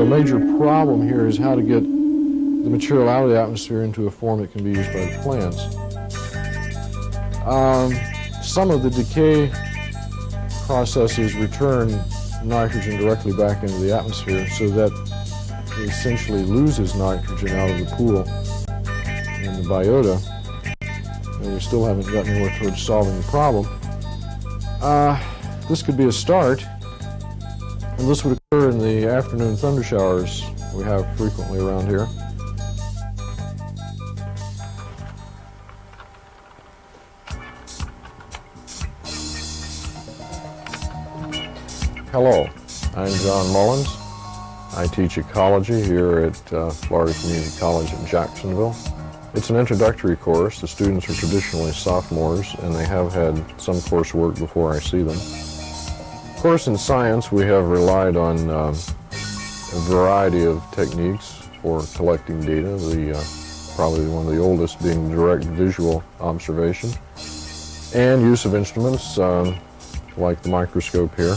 So a major problem here is how to get the material out of the atmosphere into a form that can be used by the plants. Some of the decay processes return nitrogen directly back into the atmosphere, so that it essentially loses nitrogen out of the pool in the biota, and we still haven't gotten anywhere towards solving the problem. This could be a start, and this would occur in the afternoon thunder showers we have frequently around here. Hello, I'm John Mullins. I teach ecology here at Florida Community College in Jacksonville. It's an introductory course. The students are traditionally sophomores, and they have had some coursework before I see them. Of course, in science, we have relied on a variety of techniques for collecting data, probably one of the oldest being direct visual observation, and use of instruments like the microscope here.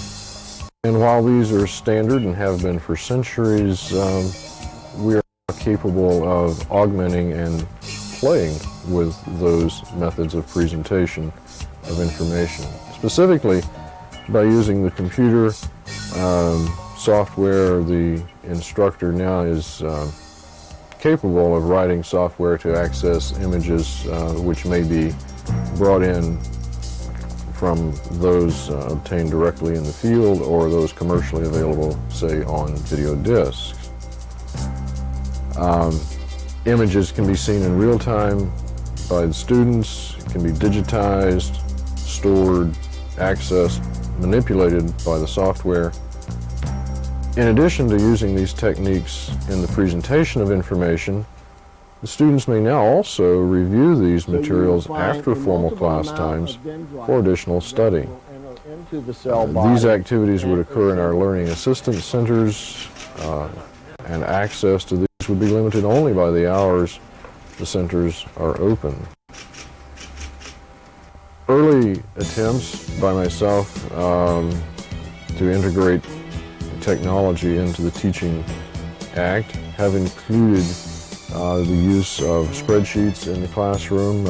And while these are standard and have been for centuries, we are capable of augmenting and playing with those methods of presentation of information. Specifically, by using the computer software, the instructor now is capable of writing software to access images which may be brought in from those obtained directly in the field or those commercially available, say, on video discs. Images can be seen in real time by the students, can be digitized, stored, accessed, manipulated by the software. In addition to using these techniques in the presentation of information, the students may now also review these materials after formal class times for additional study. These activities would occur in our learning assistance centers, and access to these would be limited only by the hours the centers are open. Early attempts by myself to integrate technology into the teaching act have included the use of spreadsheets in the classroom,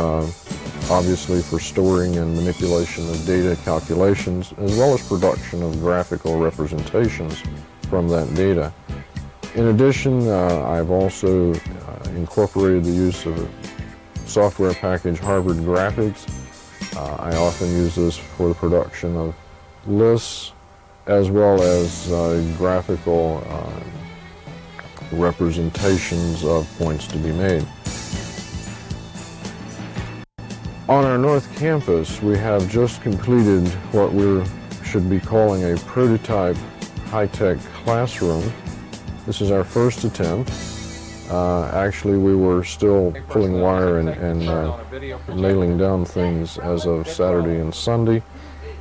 obviously for storing and manipulation of data calculations, as well as production of graphical representations from that data. In addition, I've also incorporated the use of a software package, Harvard Graphics. I often use this for the production of lists as well as graphical representations of points to be made. On our North Campus, we have just completed what we should be calling a prototype high-tech classroom. This is our first attempt. Actually, we were still pulling wire and nailing down things as of Saturday and Sunday.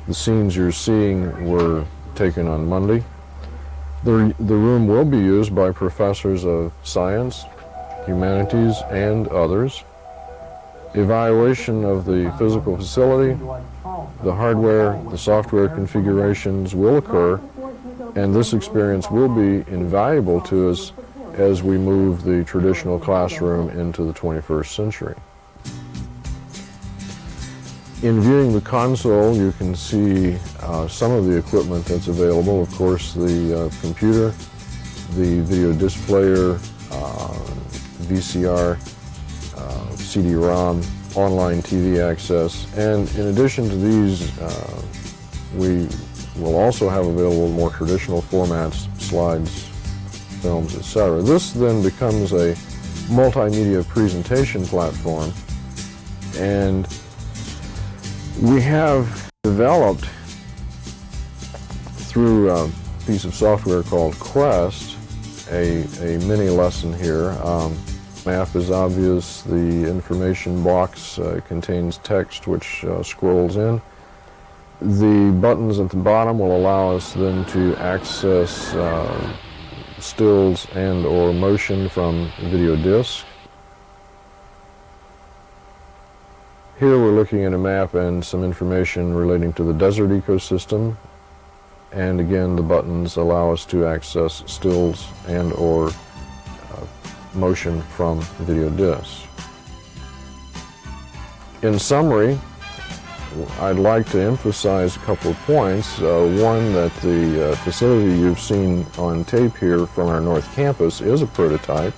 The scenes you're seeing were taken on Monday. The room will be used by professors of science, humanities, and others. Evaluation of the physical facility, the hardware, the software configurations will occur, and this experience will be invaluable to us as we move the traditional classroom into the 21st century. In viewing the console, you can see some of the equipment that's available. Of course, the computer, the video disc player, VCR, CD-ROM, online TV access, and in addition to these, we will also have available more traditional formats, slides, films, etc. This then becomes a multimedia presentation platform, and we have developed through a piece of software called Quest a mini lesson here. Map is obvious. The information box contains text which scrolls in. The buttons at the bottom will allow us then to access stills and or motion from video disc. Here we're looking at a map and some information relating to the desert ecosystem, And again, the buttons allow us to access stills and or motion from video discs. In summary, I'd like to emphasize a couple of points. One, that the facility you've seen on tape here from our North Campus is a prototype,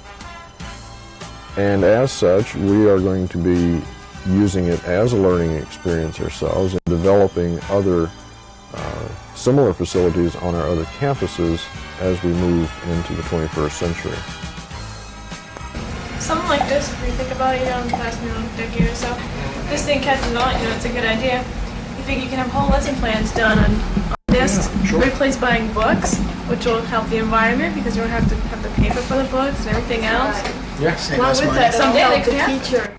and as such we are going to be using it as a learning experience ourselves and developing other similar facilities on our other campuses as we move into the 21st century. Something like this, if you think about it, in the past decade or so, this thing catches on, it's a good idea. You think you can have whole lesson plans done on discs, replace buying books, which will help the environment because you don't have to have the paper for the books and everything else. Yes, Along with that, someday they could have